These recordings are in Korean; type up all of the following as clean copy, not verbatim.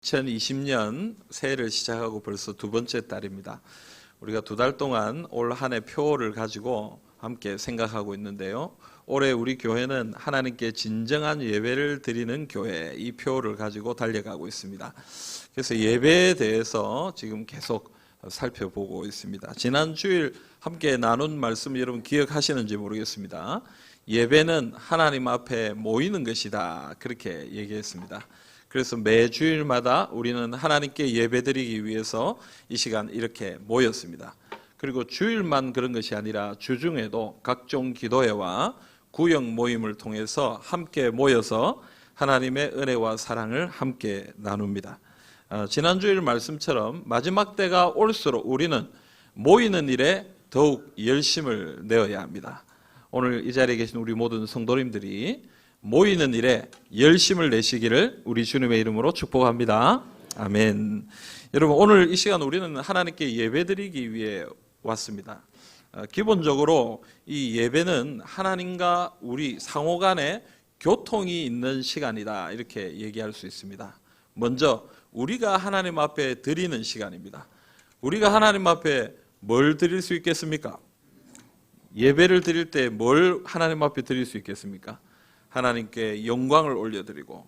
2020년 새해를 시작하고 벌써 두 번째 달입니다. 우리가 두 달 동안 올 한 해 표를 가지고 함께 생각하고 있는데요. 올해 우리 교회는 하나님께 진정한 예배를 드리는 교회, 이 표를 가지고 달려가고 있습니다. 그래서 예배에 대해서 지금 계속 살펴보고 있습니다. 지난 주일 함께 나눈 말씀 여러분 기억하시는지 모르겠습니다. 예배는 하나님 앞에 모이는 것이다, 그렇게 얘기했습니다. 그래서 매주일마다 우리는 하나님께 예배드리기 위해서 이 시간 이렇게 모였습니다. 그리고 주일만 그런 것이 아니라 주중에도 각종 기도회와 구역 모임을 통해서 함께 모여서 하나님의 은혜와 사랑을 함께 나눕니다. 지난 주일 말씀처럼 마지막 때가 올수록 우리는 모이는 일에 더욱 열심을 내어야 합니다. 오늘 이 자리에 계신 우리 모든 성도님들이 모이는 일에 열심을 내시기를 우리 주님의 이름으로 축복합니다. 아멘. 여러분, 오늘 이 시간 우리는 하나님께 예배드리기 위해 왔습니다. 기본적으로 이 예배는 하나님과 우리 상호 간에 교통이 있는 시간이다, 이렇게 얘기할 수 있습니다. 먼저 우리가 하나님 앞에 드리는 시간입니다. 우리가 하나님 앞에 뭘 드릴 수 있겠습니까? 예배를 드릴 때 뭘 하나님 앞에 드릴 수 있겠습니까? 하나님께 영광을 올려드리고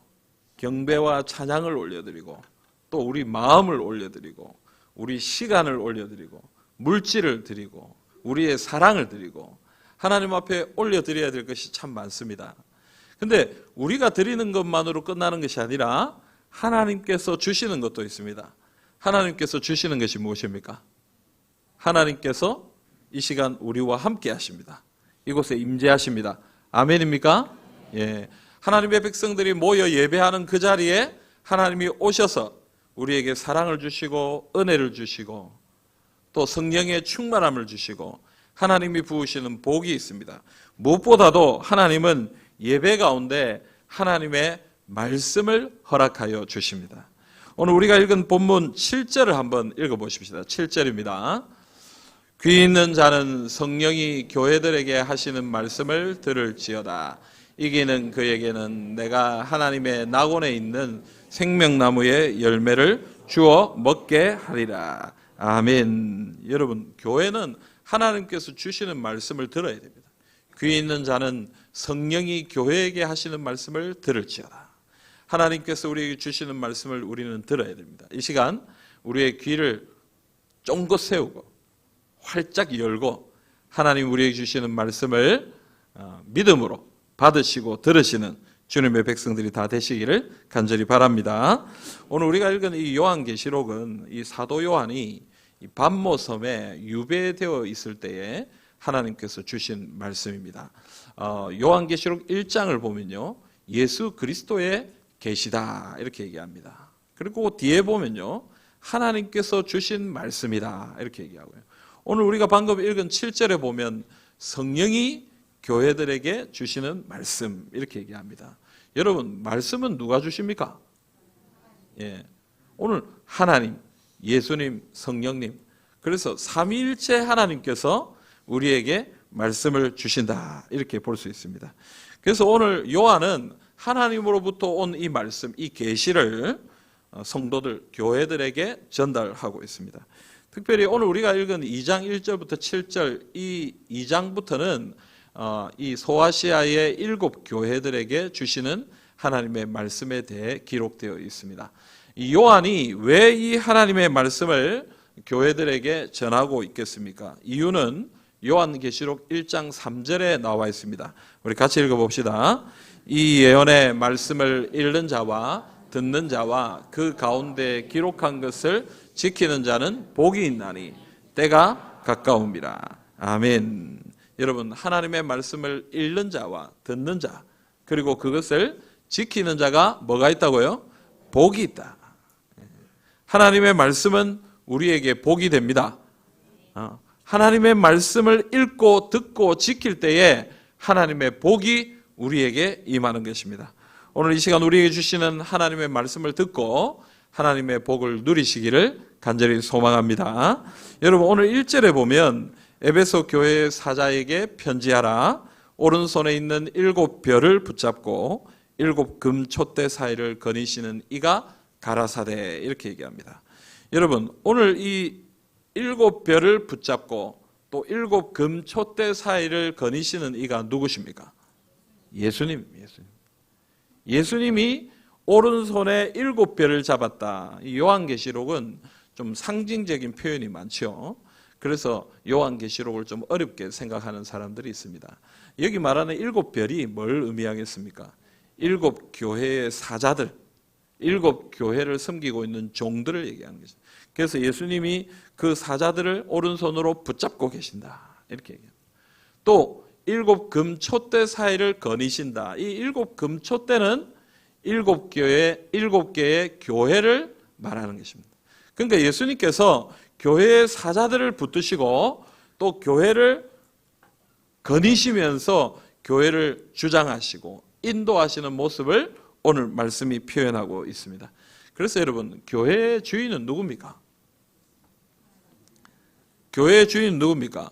경배와 찬양을 올려드리고 또 우리 마음을 올려드리고 우리 시간을 올려드리고 물질을 드리고 우리의 사랑을 드리고 하나님 앞에 올려드려야 될 것이 참 많습니다. 근데 우리가 드리는 것만으로 끝나는 것이 아니라 하나님께서 주시는 것도 있습니다. 하나님께서 주시는 것이 무엇입니까? 하나님께서 이 시간 우리와 함께 하십니다. 이곳에 임재하십니다. 아멘입니까? 예. 하나님의 백성들이 모여 예배하는 그 자리에 하나님이 오셔서 우리에게 사랑을 주시고 은혜를 주시고 또 성령의 충만함을 주시고 하나님이 부으시는 복이 있습니다. 무엇보다도 하나님은 예배 가운데 하나님의 말씀을 허락하여 주십니다. 오늘 우리가 읽은 본문 7절을 한번 읽어보십시다. 7절입니다. 귀 있는 자는 성령이 교회들에게 하시는 말씀을 들을지어다. 이기는 그에게는 내가 하나님의 낙원에 있는 생명나무의 열매를 주어 먹게 하리라. 아멘. 여러분, 교회는 하나님께서 주시는 말씀을 들어야 됩니다. 귀 있는 자는 성령이 교회에게 하시는 말씀을 들을지어다. 하나님께서 우리에게 주시는 말씀을 우리는 들어야 됩니다. 이 시간 우리의 귀를 쫑긋 세우고 활짝 열고 하나님 우리에게 주시는 말씀을 믿음으로 받으시고 들으시는 주님의 백성들이 다 되시기를 간절히 바랍니다. 오늘 우리가 읽은 이 요한계시록은 이 사도 요한이 반모섬에 유배되어 있을 때에 하나님께서 주신 말씀입니다. 요한계시록 1장을 보면요, 예수 그리스도의 계시다, 이렇게 얘기합니다. 그리고 뒤에 보면요, 하나님께서 주신 말씀이다, 이렇게 얘기하고요. 오늘 우리가 방금 읽은 7절에 보면 성령이 교회들에게 주시는 말씀, 이렇게 얘기합니다. 여러분, 말씀은 누가 주십니까? 예, 오늘 하나님, 예수님, 성령님, 그래서 삼위일체 하나님께서 우리에게 말씀을 주신다, 이렇게 볼 수 있습니다. 그래서 오늘 요한은 하나님으로부터 온 이 말씀, 이 계시를 성도들, 교회들에게 전달하고 있습니다. 특별히 오늘 우리가 읽은 2장 1절부터 7절, 이 2장부터는 이 소아시아의 7 교회들에게 주시는 하나님의 말씀에 대해 기록되어 있습니다. 이 요한이 왜 이 하나님의 말씀을 교회들에게 전하고 있겠습니까? 이유는 요한계시록 1장 3절에 나와 있습니다. 우리 같이 읽어봅시다. 이 예언의 말씀을 읽는 자와 듣는 자와 그 가운데 기록한 것을 지키는 자는 복이 있나니 때가 가까움이라. 아멘. 여러분, 하나님의 말씀을 읽는 자와 듣는 자, 그리고 그것을 지키는 자가 뭐가 있다고요? 복이 있다. 하나님의 말씀은 우리에게 복이 됩니다. 하나님의 말씀을 읽고 듣고 지킬 때에 하나님의 복이 우리에게 임하는 것입니다. 오늘 이 시간 우리에게 주시는 하나님의 말씀을 듣고 하나님의 복을 누리시기를 간절히 소망합니다. 여러분, 오늘 1절에 보면 에베소 교회 사자에게 편지하라. 오른손에 있는 7 별을 붙잡고 7 금 촛대 사이를 거니시는 이가 가라사대 이렇게 얘기합니다. 여러분, 오늘 이 7별을 붙잡고 또 7 금촛대 사이를 거니시는 이가 누구십니까? 예수님. 예수님이 오른손에 7별을 잡았다. 이 요한계시록은 좀 상징적인 표현이 많죠. 그래서 요한계시록을 좀 어렵게 생각하는 사람들이 있습니다. 여기 말하는 7별이 뭘 의미하겠습니까? 7 교회의 사자들, 7 교회를 섬기고 있는 종들을 얘기하는 것입니다. 그래서 예수님이 그 사자들을 오른손으로 붙잡고 계신다, 이렇게 얘기합니다. 또 7 금촛대 사이를 거니신다. 이 7 금촛대는 7개의 교회를 말하는 것입니다. 그러니까 예수님께서 교회의 사자들을 붙드시고 또 교회를 거니시면서 교회를 주장하시고 인도하시는 모습을 오늘 말씀이 표현하고 있습니다. 그래서 여러분, 교회의 주인은 누굽니까? 교회의 주인은 누굽니까?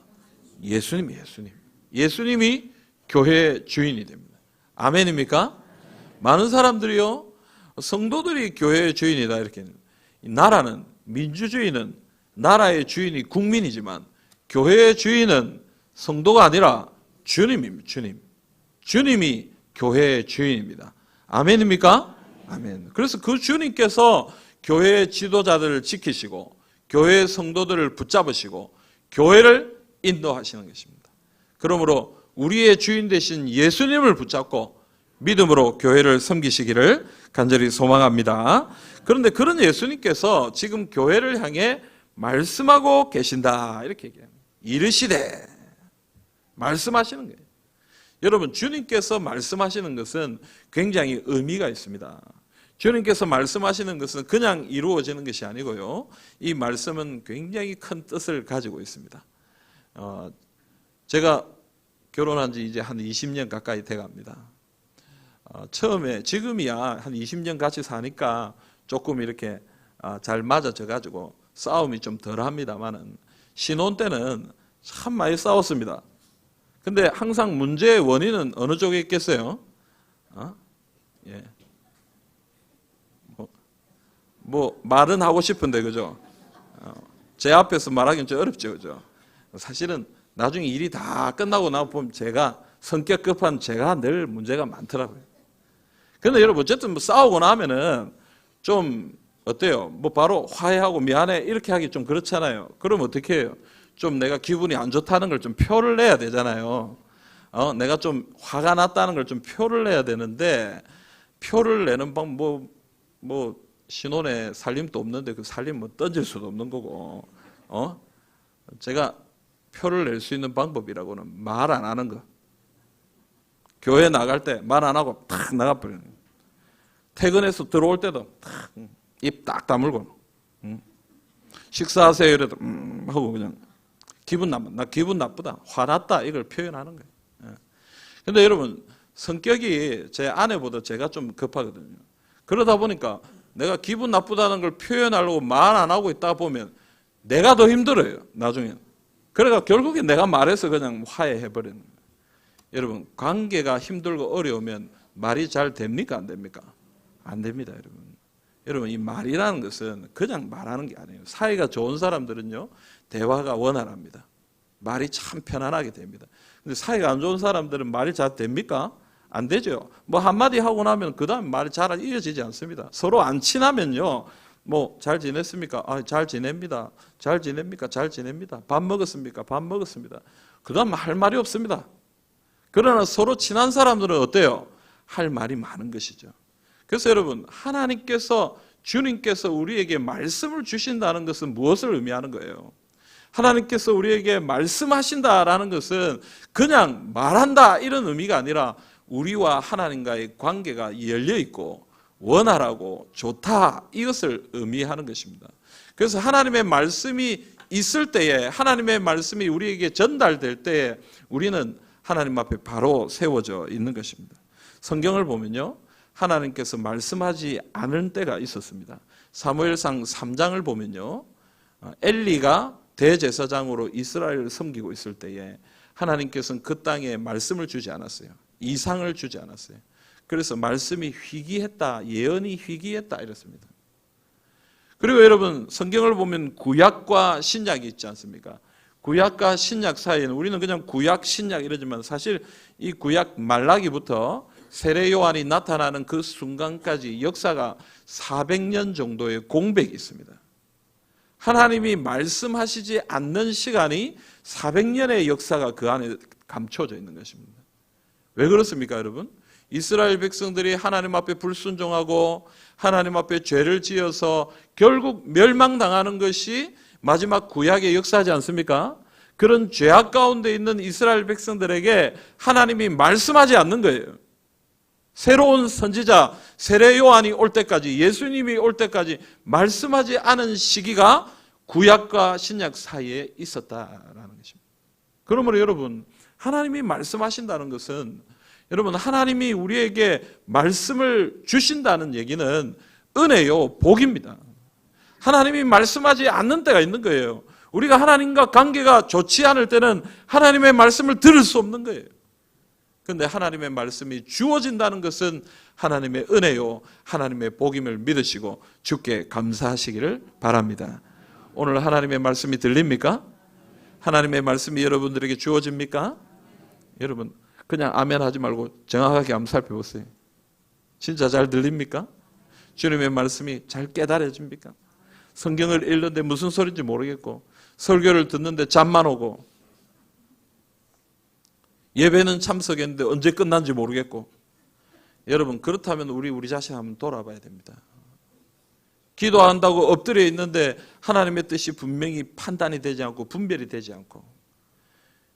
예수님이 교회의 주인이 됩니다. 아멘입니까? 많은 사람들이요, 성도들이 교회의 주인이다 이렇게. 나라는, 민주주의는 나라의 주인이 국민이지만 교회의 주인은 성도가 아니라 주님입니다. 주님이 교회의 주인입니다. 아멘입니까? 아멘. 그래서 그 주님께서 교회의 지도자들을 지키시고 교회의 성도들을 붙잡으시고 교회를 인도하시는 것입니다. 그러므로 우리의 주인 되신 예수님을 붙잡고 믿음으로 교회를 섬기시기를 간절히 소망합니다. 그런데 그런 예수님께서 지금 교회를 향해 말씀하고 계신다 이렇게 얘기합니다. 이르시되, 말씀하시는 거예요. 여러분, 주님께서 말씀하시는 것은 굉장히 의미가 있습니다. 주님께서 말씀하시는 것은 그냥 이루어지는 것이 아니고요, 이 말씀은 굉장히 큰 뜻을 가지고 있습니다. 제가 결혼한 지 이제 한 20년 가까이 돼갑니다. 처음에, 지금이야 한 20년 같이 사니까 조금 이렇게 잘 맞아져 가지고 싸움이 좀 덜 합니다만은, 신혼 때는 참 많이 싸웠습니다. 근데 항상 문제의 원인은 어느 쪽에 있겠어요? 예. 뭐 말은 하고 싶은데, 그죠? 제 앞에서 말하기는 좀 어렵죠, 그죠? 사실은 나중에 일이 다 끝나고 나면 보면 제가, 성격 급한 제가 늘 문제가 많더라고요. 근데 여러분, 어쨌든 뭐 싸우고 나면은 좀 어때요? 뭐 바로 화해하고 미안해 이렇게 하기 좀 그렇잖아요. 그럼 어떻게 해요? 좀 내가 기분이 안 좋다는 걸 좀 표를 내야 되잖아요. 내가 좀 화가 났다는 걸 좀 표를 내야 되는데, 표를 내는 방법, 뭐 신혼에 살림도 없는데 그 살림 뭐 던질 수도 없는 거고, 제가 표를 낼 수 있는 방법이라고는 말 안 하는 거. 교회 나갈 때 말 안 하고 탁 나가버리는 거예요. 퇴근해서 들어올 때도 탁 입 딱 다물고, 식사하세요 이래도 하고 그냥 나 기분 나쁘다, 화났다 이걸 표현하는 거예요. 근데 여러분, 성격이 제 아내보다 제가 좀 급하거든요. 그러다 보니까 내가 기분 나쁘다는 걸 표현하려고 말 안 하고 있다 보면 내가 더 힘들어요, 나중에. 그러니까 결국에 내가 말해서 그냥 화해해버리는 거예요. 여러분, 관계가 힘들고 어려우면 말이 잘 됩니까? 안 됩니까? 안 됩니다, 여러분. 여러분, 이 말이라는 것은 그냥 말하는 게 아니에요. 사이가 좋은 사람들은요, 대화가 원활합니다. 말이 참 편안하게 됩니다. 근데 사이가 안 좋은 사람들은 말이 잘 됩니까? 안 되죠. 뭐 한마디 하고 나면 그 다음 말이 잘 이어지지 않습니다. 서로 안 친하면요, 뭐 잘 지냈습니까? 잘 지냅니다. 잘 지냅니까? 잘 지냅니다. 밥 먹었습니까? 밥 먹었습니다. 그 다음 할 말이 없습니다. 그러나 서로 친한 사람들은 어때요? 할 말이 많은 것이죠. 그래서 여러분, 주님께서 우리에게 말씀을 주신다는 것은 무엇을 의미하는 거예요? 하나님께서 우리에게 말씀하신다라는 것은 그냥 말한다 이런 의미가 아니라 우리와 하나님과의 관계가 열려있고 원활하고 좋다, 이것을 의미하는 것입니다. 그래서 하나님의 말씀이 있을 때에, 하나님의 말씀이 우리에게 전달될 때에 우리는 하나님 앞에 바로 세워져 있는 것입니다. 성경을 보면요, 하나님께서 말씀하지 않은 때가 있었습니다. 사무엘상 3장을 보면요, 엘리가 대제사장으로 이스라엘을 섬기고 있을 때에 하나님께서는 그 땅에 말씀을 주지 않았어요. 이상을 주지 않았어요. 그래서 말씀이 희귀했다, 예언이 희귀했다 이랬습니다. 그리고 여러분 성경을 보면 구약과 신약이 있지 않습니까? 구약과 신약 사이에는 우리는 그냥 구약, 신약 이러지만 사실 이 구약 말라기부터 세례 요한이 나타나는 그 순간까지 역사가 400년 정도의 공백이 있습니다. 하나님이 말씀하시지 않는 시간이 400년의 역사가 그 안에 감춰져 있는 것입니다. 왜 그렇습니까, 여러분? 이스라엘 백성들이 하나님 앞에 불순종하고 하나님 앞에 죄를 지어서 결국 멸망당하는 것이 마지막 구약의 역사지 않습니까? 그런 죄악 가운데 있는 이스라엘 백성들에게 하나님이 말씀하지 않는 거예요. 새로운 선지자 세례 요한이 올 때까지, 예수님이 올 때까지 말씀하지 않은 시기가 구약과 신약 사이에 있었다라는 것입니다. 그러므로 여러분, 하나님이 말씀하신다는 것은 여러분, 하나님이 우리에게 말씀을 주신다는 얘기는 은혜요, 복입니다. 하나님이 말씀하지 않는 때가 있는 거예요. 우리가 하나님과 관계가 좋지 않을 때는 하나님의 말씀을 들을 수 없는 거예요. 그런데 하나님의 말씀이 주어진다는 것은 하나님의 은혜요, 하나님의 복임을 믿으시고 주께 감사하시기를 바랍니다. 오늘 하나님의 말씀이 들립니까? 하나님의 말씀이 여러분들에게 주어집니까? 여러분, 그냥 아멘 하지 말고 정확하게 한번 살펴보세요. 진짜 잘 들립니까? 주님의 말씀이 잘 깨달아집니까? 성경을 읽는데 무슨 소리인지 모르겠고, 설교를 듣는데 잠만 오고, 예배는 참석했는데 언제 끝난지 모르겠고. 여러분, 그렇다면 우리 자신 한번 돌아봐야 됩니다. 기도한다고 엎드려 있는데 하나님의 뜻이 분명히 판단이 되지 않고 분별이 되지 않고,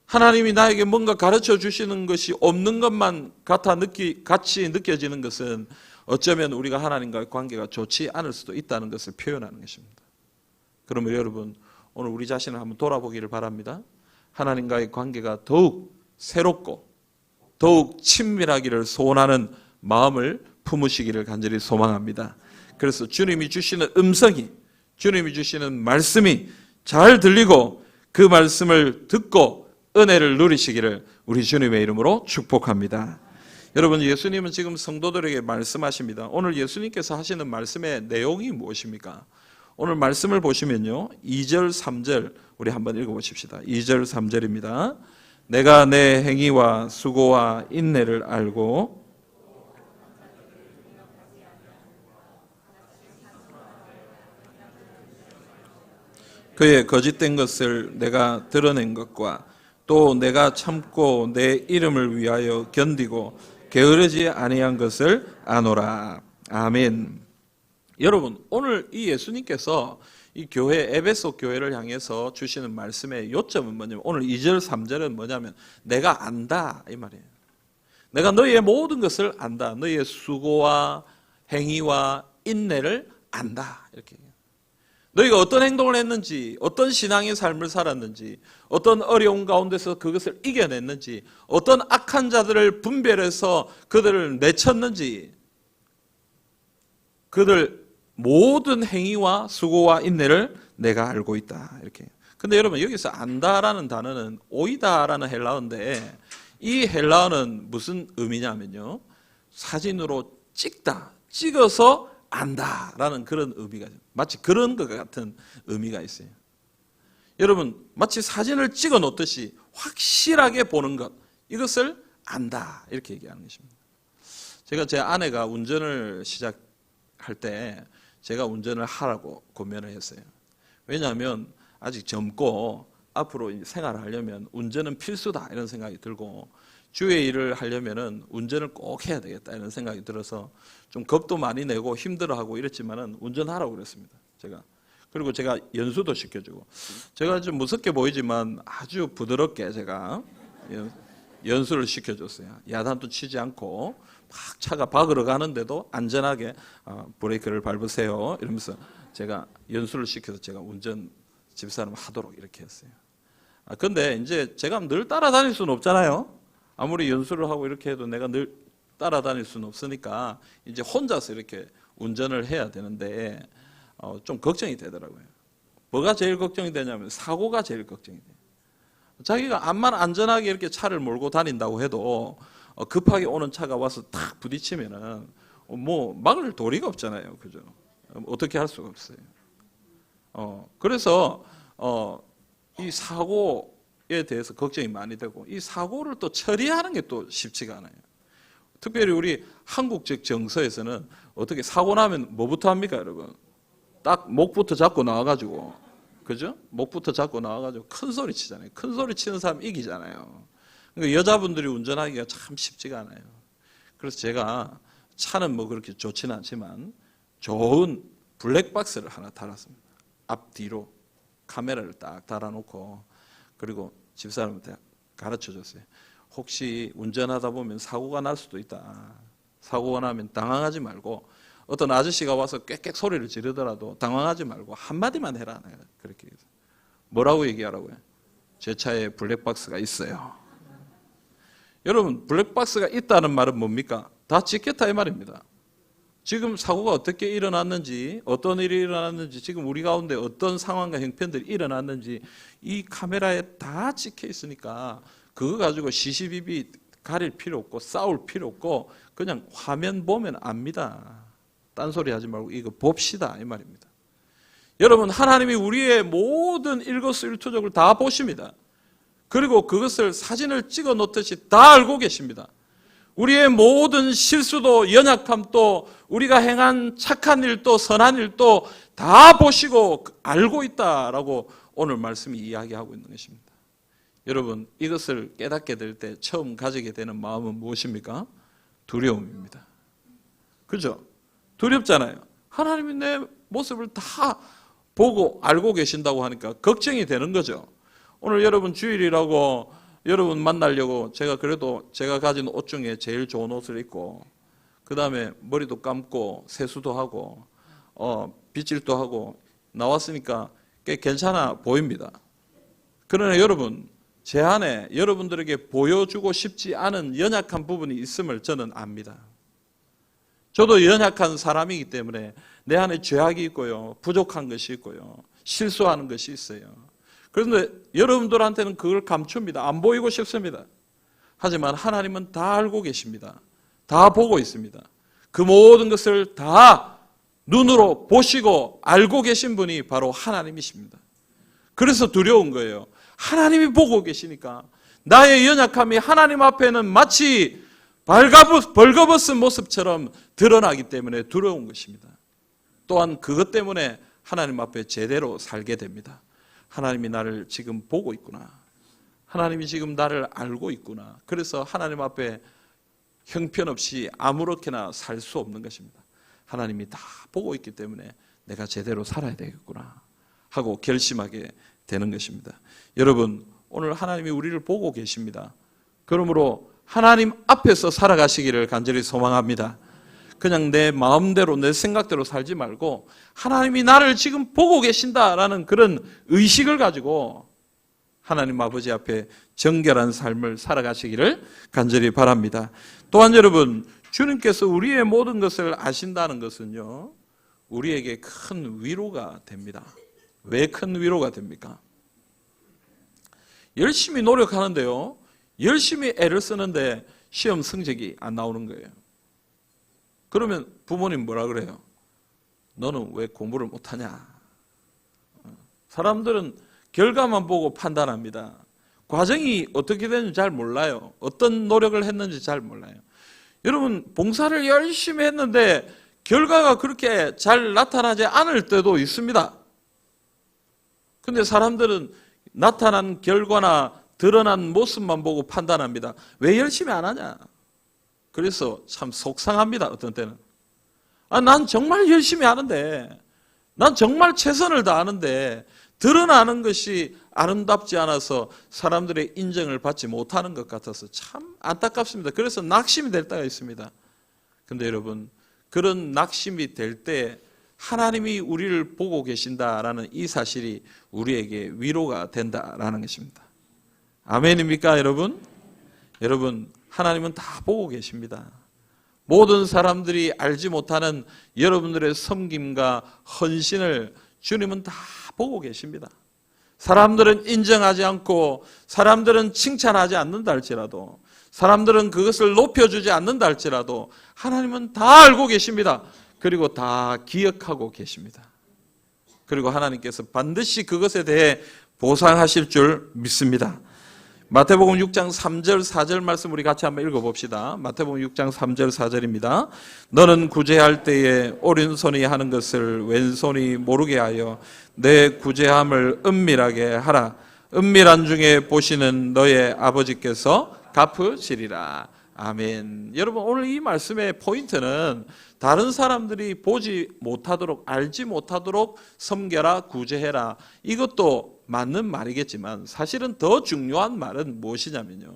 하나님이 나에게 뭔가 가르쳐 주시는 것이 없는 것만 같이 느껴지는 것은 어쩌면 우리가 하나님과의 관계가 좋지 않을 수도 있다는 것을 표현하는 것입니다. 그러면 여러분, 오늘 우리 자신을 한번 돌아보기를 바랍니다. 하나님과의 관계가 더욱 새롭고 더욱 친밀하기를 소원하는 마음을 품으시기를 간절히 소망합니다. 그래서 주님이 주시는 음성이, 주님이 주시는 말씀이 잘 들리고 그 말씀을 듣고 은혜를 누리시기를 우리 주님의 이름으로 축복합니다. 여러분, 예수님은 지금 성도들에게 말씀하십니다. 오늘 예수님께서 하시는 말씀의 내용이 무엇입니까? 오늘 말씀을 보시면요, 2절, 3절 우리 한번 읽어보십시다. 2절, 3절입니다. 내가 내 행위와 수고와 인내를 알고 그의 거짓된 것을 내가 드러낸 것과 또 내가 참고 내 이름을 위하여 견디고 게으르지 아니한 것을 아노라. 아멘. 여러분, 오늘 이 예수님께서 이 교회, 에베소 교회를 향해서 주시는 말씀의 요점은 뭐냐면, 오늘 2절, 3절은 뭐냐면 내가 안다 이 말이에요. 내가 너희의 모든 것을 안다. 너희의 수고와 행위와 인내를 안다 이렇게. 너희가 어떤 행동을 했는지, 어떤 신앙의 삶을 살았는지, 어떤 어려운 가운데서 그것을 이겨냈는지, 어떤 악한 자들을 분별해서 그들을 내쳤는지, 그들 모든 행위와 수고와 인내를 내가 알고 있다 이렇게. 근데 여러분, 여기서 안다라는 단어는 오이다라는 헬라어인데, 이 헬라어는 무슨 의미냐면요, 사진으로 찍다, 찍어서 안다라는 그런 의미가, 마치 그런 것 같은 의미가 있어요. 여러분, 마치 사진을 찍어 놓듯이 확실하게 보는 것, 이것을 안다 이렇게 얘기하는 것입니다. 제가 제 아내가 운전을 시작할 때 제가 운전을 하라고 권면을 했어요. 왜냐하면 아직 젊고 앞으로 생활을 하려면 운전은 필수다 이런 생각이 들고, 주의 일을 하려면은 운전을 꼭 해야 되겠다 이런 생각이 들어서 좀 겁도 많이 내고 힘들어하고 이랬지만은 운전하라고 그랬습니다. 그리고 제가 연수도 시켜주고, 제가 좀 무섭게 보이지만 아주 부드럽게 제가 연수를 시켜줬어요. 야단도 치지 않고 막 차가 박으러 가는데도 안전하게 브레이크를 밟으세요 이러면서 제가 연수를 시켜서 제가 운전 집사람 하도록 이렇게 했어요. 근데 이제 제가 늘 따라다닐 수는 없잖아요. 아무리 연수를 하고 이렇게 해도 내가 늘 따라다닐 수는 없으니까 이제 혼자서 이렇게 운전을 해야 되는데 좀 걱정이 되더라고요. 뭐가 제일 걱정이 되냐면 사고가 제일 걱정이 돼요. 자기가 암만 안전하게 이렇게 차를 몰고 다닌다고 해도 급하게 오는 차가 와서 탁 부딪히면은 뭐 막을 도리가 없잖아요. 그죠? 어떻게 할 수가 없어요. 그래서 이 사고에 대해서 걱정이 많이 되고 이 사고를 또 처리하는 게 또 쉽지가 않아요. 특별히 우리 한국적 정서에서는 어떻게 사고 나면 뭐부터 합니까, 여러분? 딱 목부터 잡고 나와가지고, 그죠? 목부터 잡고 나와가지고 큰 소리 치잖아요. 큰 소리 치는 사람 이기잖아요. 그러니까 여자분들이 운전하기가 참 쉽지가 않아요. 그래서 제가 차는 뭐 그렇게 좋지는 않지만 좋은 블랙박스를 하나 달았습니다. 앞뒤로 카메라를 딱 달아놓고, 그리고 집사람한테 가르쳐줬어요. 혹시 운전하다 보면 사고가 날 수도 있다. 사고가 나면 당황하지 말고 어떤 아저씨가 와서 꽥꽥 소리를 지르더라도 당황하지 말고 한마디만 해라. 그렇게 해서. 뭐라고 얘기하라고요? 제 차에 블랙박스가 있어요. 여러분, 블랙박스가 있다는 말은 뭡니까? 다 찍겠다 이 말입니다. 지금 사고가 어떻게 일어났는지, 어떤 일이 일어났는지, 지금 우리 가운데 어떤 상황과 형편들이 일어났는지 이 카메라에 다 찍혀 있으니까 그거 가지고 시시비비 가릴 필요 없고 싸울 필요 없고 그냥 화면 보면 압니다. 딴소리 하지 말고 이거 봅시다 이 말입니다. 여러분, 하나님이 우리의 모든 일거수일투족을 다 보십니다. 그리고 그것을 사진을 찍어 놓듯이 다 알고 계십니다. 우리의 모든 실수도 연약함도 우리가 행한 착한 일도 선한 일도 다 보시고 알고 있다라고 오늘 말씀이 이야기하고 있는 것입니다. 여러분, 이것을 깨닫게 될 때 처음 가지게 되는 마음은 무엇입니까? 두려움입니다. 그죠? 두렵잖아요. 하나님이 내 모습을 다 보고 알고 계신다고 하니까 걱정이 되는 거죠. 오늘 여러분 주일이라고 여러분 만나려고 제가 그래도 제가 가진 옷 중에 제일 좋은 옷을 입고 그 다음에 머리도 감고 세수도 하고 빗질도 하고 나왔으니까 꽤 괜찮아 보입니다. 그러나 여러분, 제 안에 여러분들에게 보여주고 싶지 않은 연약한 부분이 있음을 저는 압니다. 저도 연약한 사람이기 때문에 내 안에 죄악이 있고요, 부족한 것이 있고요, 실수하는 것이 있어요. 그런데 여러분들한테는 그걸 감춥니다. 안 보이고 싶습니다. 하지만 하나님은 다 알고 계십니다. 다 보고 있습니다. 그 모든 것을 다 눈으로 보시고 알고 계신 분이 바로 하나님이십니다. 그래서 두려운 거예요. 하나님이 보고 계시니까 나의 연약함이 하나님 앞에는 마치 벌거벗은 모습처럼 드러나기 때문에 두려운 것입니다. 또한 그것 때문에 하나님 앞에 제대로 살게 됩니다. 하나님이 나를 지금 보고 있구나. 하나님이 지금 나를 알고 있구나. 그래서 하나님 앞에 형편없이 아무렇게나 살 수 없는 것입니다. 하나님이 다 보고 있기 때문에 내가 제대로 살아야 되겠구나 하고 결심하게 되는 것입니다. 여러분, 오늘 하나님이 우리를 보고 계십니다. 그러므로 하나님 앞에서 살아가시기를 간절히 소망합니다. 그냥 내 마음대로 내 생각대로 살지 말고 하나님이 나를 지금 보고 계신다라는 그런 의식을 가지고 하나님 아버지 앞에 정결한 삶을 살아가시기를 간절히 바랍니다. 또한 여러분, 주님께서 우리의 모든 것을 아신다는 것은요, 우리에게 큰 위로가 됩니다. 왜 큰 위로가 됩니까? 열심히 노력하는데요, 열심히 애를 쓰는데 시험 성적이 안 나오는 거예요. 그러면 부모님 뭐라 그래요? 너는 왜 공부를 못하냐? 사람들은 결과만 보고 판단합니다. 과정이 어떻게 되는지 잘 몰라요. 어떤 노력을 했는지 잘 몰라요. 여러분, 봉사를 열심히 했는데 결과가 그렇게 잘 나타나지 않을 때도 있습니다. 근데 사람들은 나타난 결과나 드러난 모습만 보고 판단합니다. 왜 열심히 안 하냐? 그래서 참 속상합니다. 어떤 때는. 난 정말 열심히 하는데, 난 정말 최선을 다하는데 드러나는 것이 아름답지 않아서 사람들의 인정을 받지 못하는 것 같아서 참 안타깝습니다. 그래서 낙심이 될 때가 있습니다. 그런데 여러분, 그런 낙심이 될 때 하나님이 우리를 보고 계신다라는 이 사실이 우리에게 위로가 된다라는 것입니다. 아멘입니까, 여러분? 여러분, 하나님은 다 보고 계십니다. 모든 사람들이 알지 못하는 여러분들의 섬김과 헌신을 주님은 다 보고 계십니다. 사람들은 인정하지 않고 사람들은 칭찬하지 않는다 할지라도, 사람들은 그것을 높여주지 않는다 할지라도 하나님은 다 알고 계십니다. 그리고 다 기억하고 계십니다. 그리고 하나님께서 반드시 그것에 대해 보상하실 줄 믿습니다. 마태복음 6장 3절 4절 말씀 우리 같이 한번 읽어봅시다. 마태복음 6장 3절 4절입니다. 너는 구제할 때에 오른손이 하는 것을 왼손이 모르게 하여 내 구제함을 은밀하게 하라. 은밀한 중에 보시는 너의 아버지께서 갚으시리라. 아멘. 여러분, 오늘 이 말씀의 포인트는 다른 사람들이 보지 못하도록, 알지 못하도록 섬겨라, 구제해라. 이것도 맞는 말이겠지만 사실은 더 중요한 말은 무엇이냐면요,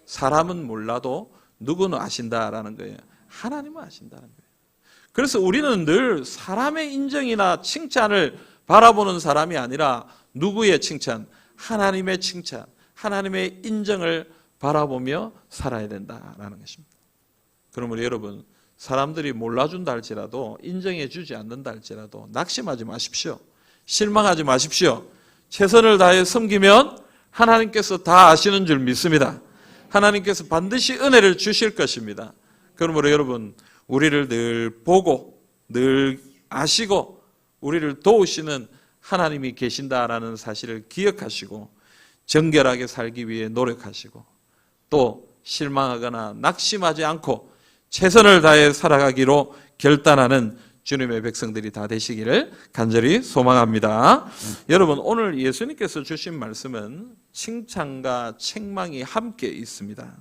사람은 몰라도 누구는 아신다라는 거예요. 하나님은 아신다는 거예요. 그래서 우리는 늘 사람의 인정이나 칭찬을 바라보는 사람이 아니라 누구의 칭찬? 하나님의 칭찬, 하나님의 인정을 바라보며 살아야 된다라는 것입니다. 그러므로 여러분, 사람들이 몰라준다 할지라도, 인정해 주지 않는다 할지라도 낙심하지 마십시오. 실망하지 마십시오. 최선을 다해 섬기면 하나님께서 다 아시는 줄 믿습니다. 하나님께서 반드시 은혜를 주실 것입니다. 그러므로 여러분, 우리를 늘 보고 늘 아시고 우리를 도우시는 하나님이 계신다라는 사실을 기억하시고 정결하게 살기 위해 노력하시고 또 실망하거나 낙심하지 않고 최선을 다해 살아가기로 결단하는 주님의 백성들이 다 되시기를 간절히 소망합니다. 여러분, 오늘 예수님께서 주신 말씀은 칭찬과 책망이 함께 있습니다.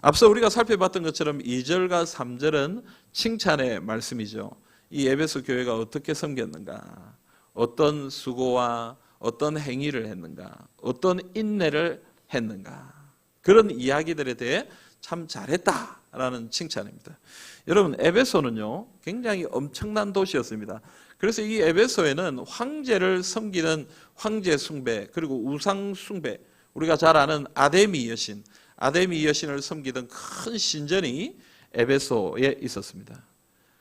앞서 우리가 살펴봤던 것처럼 2절과 3절은 칭찬의 말씀이죠. 이 에베소 교회가 어떻게 섬겼는가, 어떤 수고와 어떤 행위를 했는가, 어떤 인내를 했는가, 그런 이야기들에 대해 참 잘했다라는 칭찬입니다. 여러분, 에베소는요 굉장히 엄청난 도시였습니다. 그래서 이 에베소에는 황제를 섬기는 황제 숭배, 그리고 우상 숭배, 우리가 잘 아는 아데미 여신을 섬기던 큰 신전이 에베소에 있었습니다.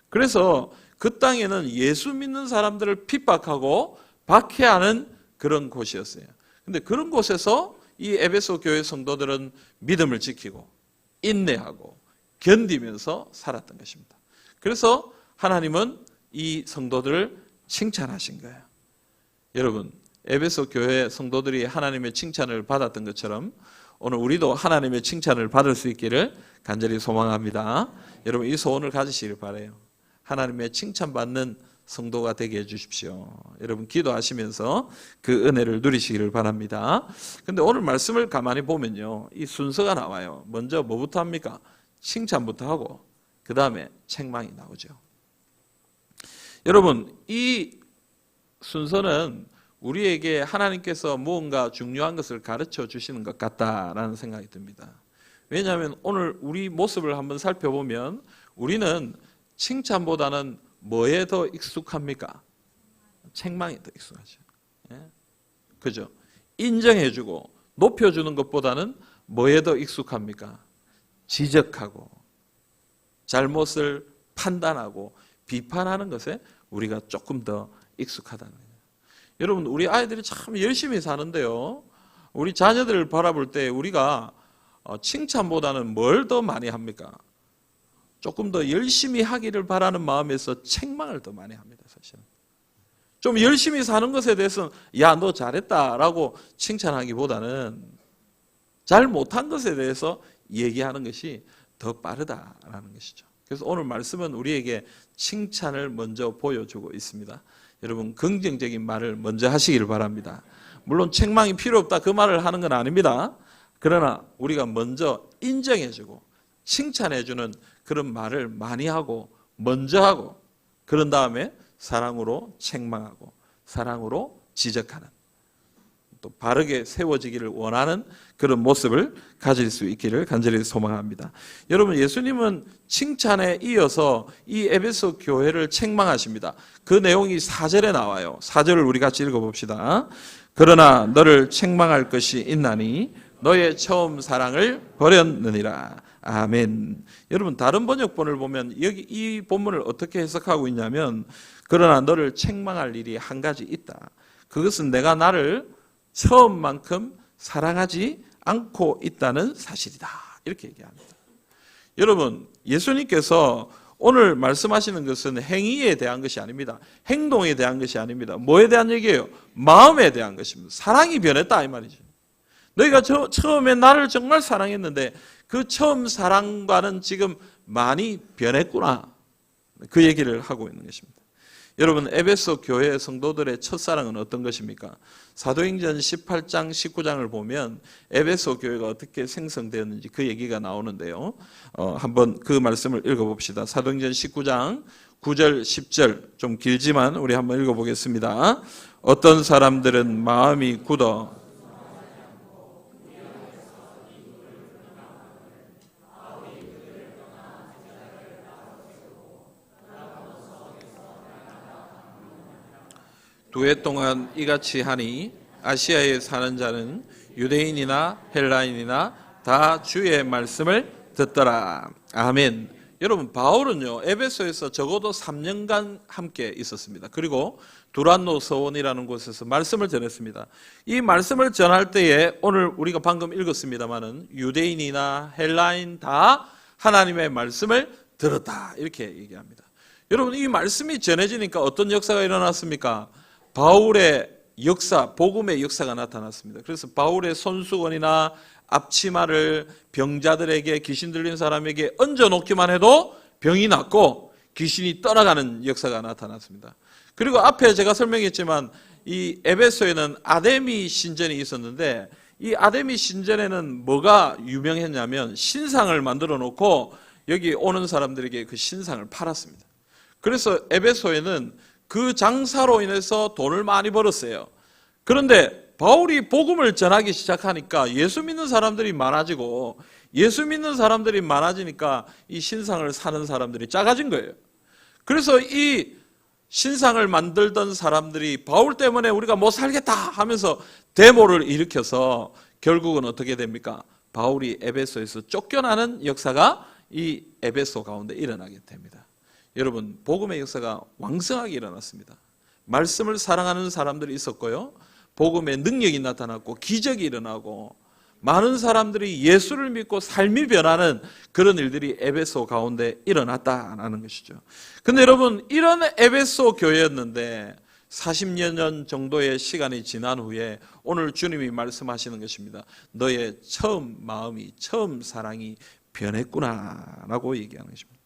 그래서 그 땅에는 예수 믿는 사람들을 핍박하고 박해하는 그런 곳이었어요. 근데 그런 곳에서 이 에베소 교회 성도들은 믿음을 지키고 인내하고 견디면서 살았던 것입니다. 그래서 하나님은 이 성도들을 칭찬하신 거예요. 여러분, 에베소 교회 성도들이 하나님의 칭찬을 받았던 것처럼 오늘 우리도 하나님의 칭찬을 받을 수 있기를 간절히 소망합니다. 여러분, 이 소원을 가지시길 바라요. 하나님의 칭찬받는 성도가 되게 해주십시오. 여러분, 기도하시면서 그 은혜를 누리시기를 바랍니다. 근데 오늘 말씀을 가만히 보면요, 이 순서가 나와요. 먼저 뭐부터 합니까? 칭찬부터 하고 그 다음에 책망이 나오죠. 여러분, 이 순서는 우리에게 하나님께서 무언가 중요한 것을 가르쳐 주시는 것 같다라는 생각이 듭니다. 왜냐하면 오늘 우리 모습을 한번 살펴보면 우리는 칭찬보다는 뭐에 더 익숙합니까? 책망이 더 익숙하죠. 예? 그죠? 인정해주고 높여주는 것보다는 뭐에 더 익숙합니까? 지적하고 잘못을 판단하고 비판하는 것에 우리가 조금 더 익숙하다는 거예요. 여러분, 우리 아이들이 참 열심히 사는데요, 우리 자녀들을 바라볼 때 우리가 칭찬보다는 뭘 더 많이 합니까? 조금 더 열심히 하기를 바라는 마음에서 책망을 더 많이 합니다. 사실은 좀 열심히 사는 것에 대해서는 야, 너 잘했다라고 칭찬하기보다는 잘 못한 것에 대해서 얘기하는 것이 더 빠르다라는 것이죠. 그래서 오늘 말씀은 우리에게 칭찬을 먼저 보여주고 있습니다. 여러분, 긍정적인 말을 먼저 하시기를 바랍니다. 물론 책망이 필요 없다 그 말을 하는 건 아닙니다. 그러나 우리가 먼저 인정해주고 칭찬해주는 그런 말을 많이 하고 먼저 하고, 그런 다음에 사랑으로 책망하고 사랑으로 지적하는, 또 바르게 세워지기를 원하는 그런 모습을 가질 수 있기를 간절히 소망합니다. 여러분, 예수님은 칭찬에 이어서 이 에베소 교회를 책망하십니다. 그 내용이 4절에 나와요. 4절을 우리 같이 읽어봅시다. 그러나 너를 책망할 것이 있나니 너의 처음 사랑을 버렸느니라. 아멘. 여러분, 다른 번역본을 보면 여기 이 본문을 어떻게 해석하고 있냐면, 그러나 너를 책망할 일이 한 가지 있다. 그것은 내가 나를 처음만큼 사랑하지 않고 있다는 사실이다. 이렇게 얘기합니다. 여러분, 예수님께서 오늘 말씀하시는 것은 행위에 대한 것이 아닙니다. 행동에 대한 것이 아닙니다. 뭐에 대한 얘기예요? 마음에 대한 것입니다. 사랑이 변했다 이 말이죠. 너희가 처음에 나를 정말 사랑했는데 그 처음 사랑과는 지금 많이 변했구나. 그 얘기를 하고 있는 것입니다. 여러분, 에베소 교회 성도들의 첫사랑은 어떤 것입니까? 사도행전 18장 19장을 보면 에베소 교회가 어떻게 생성되었는지 그 얘기가 나오는데요. 한번 그 말씀을 읽어봅시다. 사도행전 19장 9절 10절, 좀 길지만 우리 한번 읽어보겠습니다. 어떤 사람들은 마음이 굳어 두 해 동안 이같이 하니 아시아에 사는 자는 유대인이나 헬라인이나 다 주의 말씀을 듣더라. 아멘. 여러분, 바울은요 에베소에서 적어도 3년간 함께 있었습니다. 그리고 두란노 서원이라는 곳에서 말씀을 전했습니다. 이 말씀을 전할 때에 오늘 우리가 방금 읽었습니다마는 유대인이나 헬라인 다 하나님의 말씀을 들었다 이렇게 얘기합니다. 여러분, 이 말씀이 전해지니까 어떤 역사가 일어났습니까? 바울의 역사, 복음의 역사가 나타났습니다. 그래서 바울의 손수건이나 앞치마를 병자들에게, 귀신 들린 사람에게 얹어놓기만 해도 병이 낫고 귀신이 떠나가는 역사가 나타났습니다. 그리고 앞에 제가 설명했지만 이 에베소에는 아데미 신전이 있었는데 이 아데미 신전에는 뭐가 유명했냐면 신상을 만들어 놓고 여기 오는 사람들에게 그 신상을 팔았습니다. 그래서 에베소에는 그 장사로 인해서 돈을 많이 벌었어요. 그런데 바울이 복음을 전하기 시작하니까 예수 믿는 사람들이 많아지고 예수 믿는 사람들이 많아지니까 이 신상을 사는 사람들이 작아진 거예요. 그래서 이 신상을 만들던 사람들이 바울 때문에 우리가 못 살겠다 하면서 데모를 일으켜서 결국은 어떻게 됩니까? 바울이 에베소에서 쫓겨나는 역사가 이 에베소 가운데 일어나게 됩니다. 여러분, 복음의 역사가 왕성하게 일어났습니다. 말씀을 사랑하는 사람들이 있었고요. 복음의 능력이 나타났고 기적이 일어나고 많은 사람들이 예수를 믿고 삶이 변하는 그런 일들이 에베소 가운데 일어났다라는 것이죠. 근데 여러분, 이런 에베소 교회였는데 40년 정도의 시간이 지난 후에 오늘 주님이 말씀하시는 것입니다. 너의 처음 마음이, 처음 사랑이 변했구나라고 얘기하는 것입니다.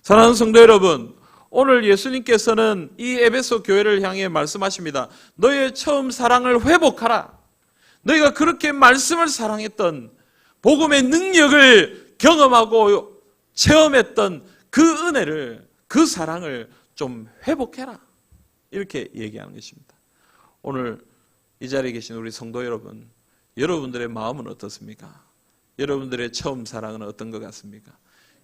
사랑하는 성도 여러분, 오늘 예수님께서는 이 에베소 교회를 향해 말씀하십니다. 너의 처음 사랑을 회복하라. 너희가 그렇게 말씀을 사랑했던 복음의 능력을 경험하고 체험했던 그 은혜를, 그 사랑을 좀 회복해라. 이렇게 얘기하는 것입니다. 오늘 이 자리에 계신 우리 성도 여러분, 여러분들의 마음은 어떻습니까? 여러분들의 처음 사랑은 어떤 것 같습니까?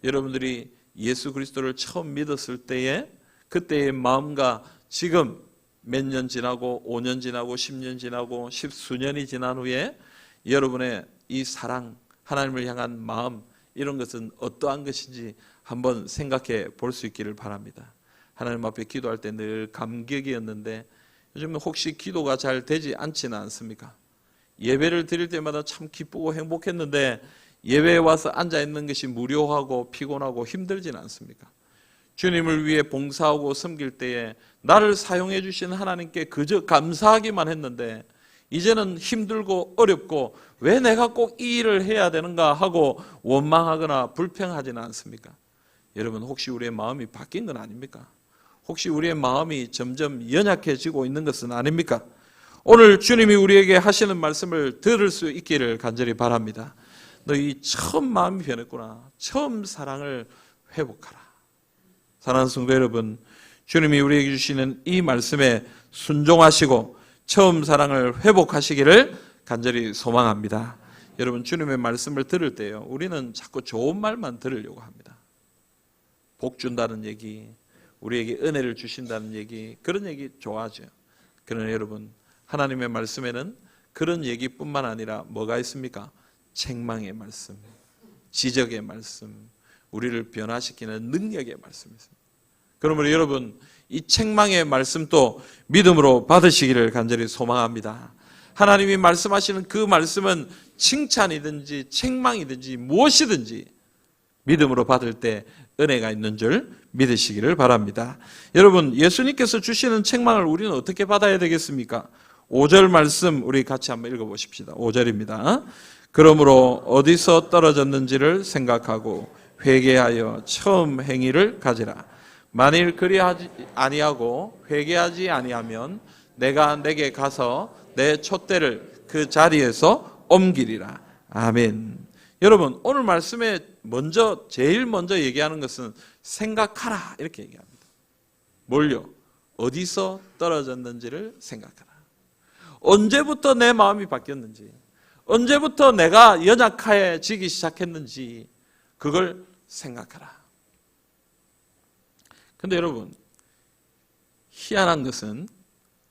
여러분들이 예수 그리스도를 처음 믿었을 때에 그때의 마음과 지금 몇 년 지나고 5년 지나고 10년 지나고 10수년이 지난 후에 여러분의 이 사랑, 하나님을 향한 마음, 이런 것은 어떠한 것인지 한번 생각해 볼 수 있기를 바랍니다. 하나님 앞에 기도할 때 늘 감격이었는데 요즘은 혹시 기도가 잘 되지 않지는 않습니까? 예배를 드릴 때마다 참 기쁘고 행복했는데 예배에 와서 앉아있는 것이 무료하고 피곤하고 힘들지는 않습니까? 주님을 위해 봉사하고 섬길 때에 나를 사용해 주신 하나님께 그저 감사하기만 했는데 이제는 힘들고 어렵고 왜 내가 꼭 이 일을 해야 되는가 하고 원망하거나 불평하지는 않습니까? 여러분, 혹시 우리의 마음이 바뀐 건 아닙니까? 혹시 우리의 마음이 점점 연약해지고 있는 것은 아닙니까? 오늘 주님이 우리에게 하시는 말씀을 들을 수 있기를 간절히 바랍니다. 너희 처음 마음이 변했구나. 처음 사랑을 회복하라. 사랑하는 성도 여러분, 주님이 우리에게 주시는 이 말씀에 순종하시고 처음 사랑을 회복하시기를 간절히 소망합니다. 여러분, 주님의 말씀을 들을 때요, 우리는 자꾸 좋은 말만 들으려고 합니다. 복 준다는 얘기, 우리에게 은혜를 주신다는 얘기, 그런 얘기 좋아하죠. 그러나 여러분, 하나님의 말씀에는 그런 얘기뿐만 아니라 뭐가 있습니까? 책망의 말씀, 지적의 말씀, 우리를 변화시키는 능력의 말씀이 있습니다. 그러므로 여러분, 이 책망의 말씀도 믿음으로 받으시기를 간절히 소망합니다. 하나님이 말씀하시는 그 말씀은 칭찬이든지 책망이든지 무엇이든지 믿음으로 받을 때 은혜가 있는 줄 믿으시기를 바랍니다. 여러분, 예수님께서 주시는 책망을 우리는 어떻게 받아야 되겠습니까? 5절 말씀 우리 같이 한번 읽어보십시다. 5절입니다. 그러므로 어디서 떨어졌는지를 생각하고 회개하여 처음 행위를 가지라. 만일 그리하지 아니하고 회개하지 아니하면 내가 내게 가서 내 촛대를 그 자리에서 옮기리라. 아멘. 여러분, 오늘 말씀에 제일 먼저 얘기하는 것은 생각하라 이렇게 얘기합니다. 뭘요? 어디서 떨어졌는지를 생각하라. 언제부터 내 마음이 바뀌었는지, 언제부터 내가 연약해지기 시작했는지 그걸 생각하라. 근데 여러분, 희한한 것은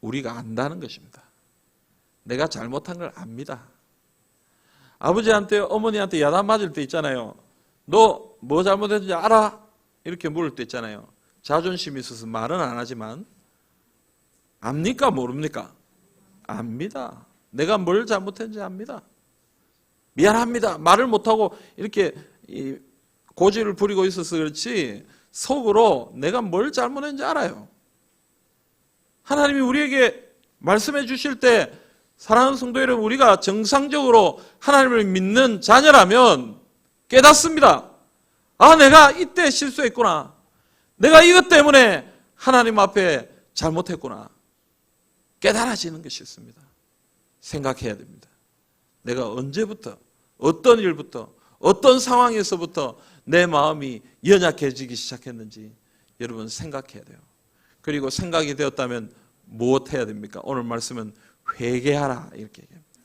우리가 안다는 것입니다. 내가 잘못한 걸 압니다. 아버지한테 어머니한테 야단 맞을 때 있잖아요. 너 뭐 잘못했는지 알아? 이렇게 물을 때 있잖아요. 자존심이 있어서 말은 안 하지만 압니까 모릅니까? 압니다. 내가 뭘 잘못했는지 압니다. 미안합니다. 말을 못하고 이렇게 고집을 부리고 있어서 그렇지 속으로 내가 뭘 잘못했는지 알아요. 하나님이 우리에게 말씀해 주실 때 사랑하는 성도 여러분, 우리가 정상적으로 하나님을 믿는 자녀라면 깨닫습니다. 아, 내가 이때 실수했구나. 내가 이것 때문에 하나님 앞에 잘못했구나. 깨달아지는 것이 있습니다. 생각해야 됩니다. 내가 언제부터, 어떤 일부터, 어떤 상황에서부터 내 마음이 연약해지기 시작했는지 여러분 생각해야 돼요. 그리고 생각이 되었다면 무엇 해야 됩니까? 오늘 말씀은 회개하라 이렇게 얘기합니다.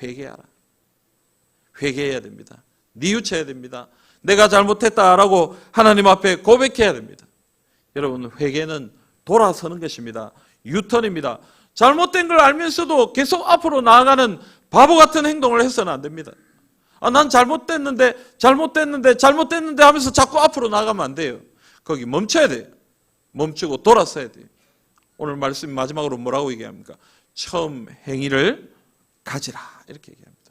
회개하라. 회개해야 됩니다. 뉘우쳐야 됩니다. 내가 잘못했다라고 하나님 앞에 고백해야 됩니다. 여러분, 회개는 돌아서는 것입니다. 유턴입니다. 잘못된 걸 알면서도 계속 앞으로 나아가는 바보 같은 행동을 해서는 안 됩니다. 아, 난 잘못됐는데 하면서 자꾸 앞으로 나가면 안 돼요. 거기 멈춰야 돼요. 멈추고 돌아서야 돼요. 오늘 말씀 마지막으로 뭐라고 얘기합니까? 처음 행위를 가지라 이렇게 얘기합니다.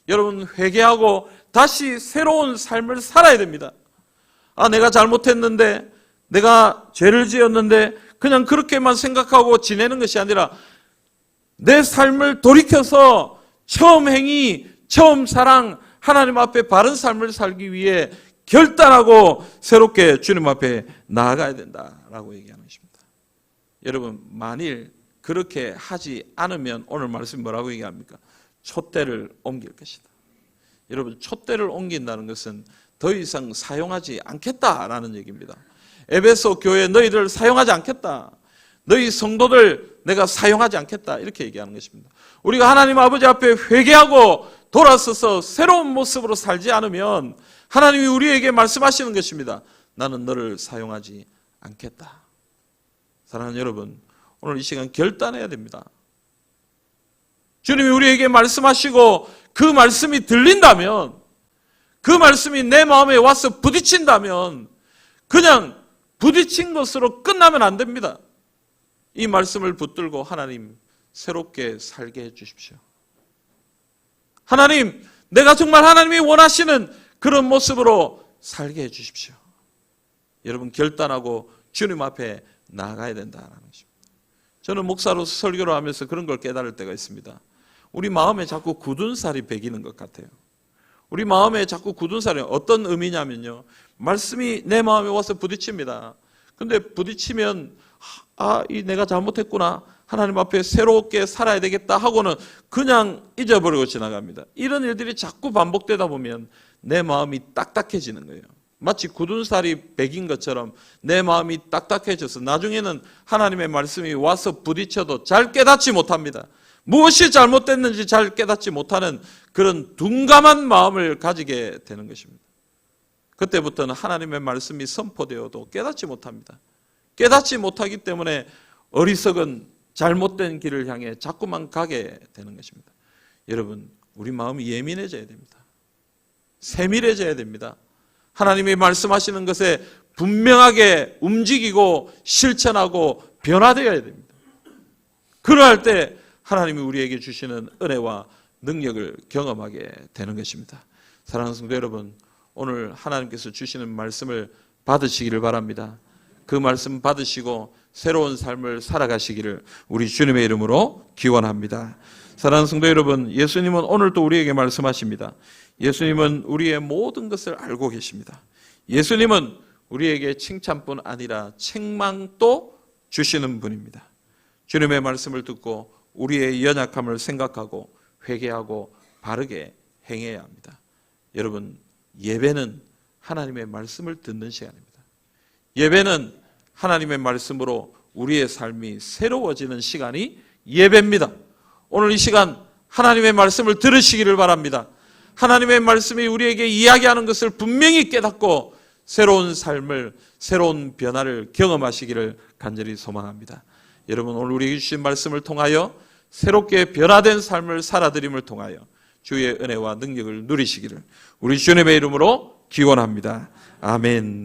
여러분, 회개하고 다시 새로운 삶을 살아야 됩니다. 아, 내가 잘못했는데, 내가 죄를 지었는데 그냥 그렇게만 생각하고 지내는 것이 아니라 내 삶을 돌이켜서 처음 행위, 처음 사랑, 하나님 앞에 바른 삶을 살기 위해 결단하고 새롭게 주님 앞에 나아가야 된다라고 얘기하는 것입니다. 여러분, 만일 그렇게 하지 않으면 오늘 말씀 뭐라고 얘기합니까? 촛대를 옮길 것이다. 여러분, 촛대를 옮긴다는 것은 더 이상 사용하지 않겠다라는 얘기입니다. 에베소 교회 너희들 사용하지 않겠다. 너희 성도들 내가 사용하지 않겠다. 이렇게 얘기하는 것입니다. 우리가 하나님 아버지 앞에 회개하고 돌아서서 새로운 모습으로 살지 않으면 하나님이 우리에게 말씀하시는 것입니다. 나는 너를 사용하지 않겠다. 사랑하는 여러분, 오늘 이 시간 결단해야 됩니다. 주님이 우리에게 말씀하시고 그 말씀이 들린다면, 그 말씀이 내 마음에 와서 부딪힌다면 그냥 부딪힌 것으로 끝나면 안 됩니다. 이 말씀을 붙들고 하나님 새롭게 살게 해주십시오. 하나님, 내가 정말 하나님이 원하시는 그런 모습으로 살게 해주십시오. 여러분, 결단하고 주님 앞에 나아가야 된다는 것입니다. 저는 목사로서 설교를 하면서 그런 걸 깨달을 때가 있습니다. 우리 마음에 자꾸 굳은 살이 배기는 것 같아요. 우리 마음에 자꾸 굳은 살이 어떤 의미냐면요, 말씀이 내 마음에 와서 부딪힙니다. 근데 부딪히면 내가 잘못했구나, 하나님 앞에 새롭게 살아야 되겠다 하고는 그냥 잊어버리고 지나갑니다. 이런 일들이 자꾸 반복되다 보면 내 마음이 딱딱해지는 거예요. 마치 굳은 살이 배긴 것처럼 내 마음이 딱딱해져서 나중에는 하나님의 말씀이 와서 부딪혀도 잘 깨닫지 못합니다. 무엇이 잘못됐는지 잘 깨닫지 못하는 그런 둔감한 마음을 가지게 되는 것입니다. 그때부터는 하나님의 말씀이 선포되어도 깨닫지 못합니다. 깨닫지 못하기 때문에 어리석은 잘못된 길을 향해 자꾸만 가게 되는 것입니다. 여러분, 우리 마음이 예민해져야 됩니다. 세밀해져야 됩니다. 하나님이 말씀하시는 것에 분명하게 움직이고 실천하고 변화되어야 됩니다. 그러할 때 하나님이 우리에게 주시는 은혜와 능력을 경험하게 되는 것입니다. 사랑하는 성도 여러분, 오늘 하나님께서 주시는 말씀을 받으시기를 바랍니다. 그 말씀 받으시고 새로운 삶을 살아가시기를 우리 주님의 이름으로 기원합니다. 사랑하는 성도 여러분, 예수님은 오늘도 우리에게 말씀하십니다. 예수님은 우리의 모든 것을 알고 계십니다. 예수님은 우리에게 칭찬뿐 아니라 책망도 주시는 분입니다. 주님의 말씀을 듣고 우리의 연약함을 생각하고 회개하고 바르게 행해야 합니다. 여러분, 예배는 하나님의 말씀을 듣는 시간입니다. 예배는 하나님의 말씀으로 우리의 삶이 새로워지는 시간이 예배입니다. 오늘 이 시간 하나님의 말씀을 들으시기를 바랍니다. 하나님의 말씀이 우리에게 이야기하는 것을 분명히 깨닫고 새로운 삶을, 새로운 변화를 경험하시기를 간절히 소망합니다. 여러분, 오늘 우리에게 주신 말씀을 통하여 새롭게 변화된 삶을 살아드림을 통하여 주의 은혜와 능력을 누리시기를 우리 주님의 이름으로 기원합니다. 아멘.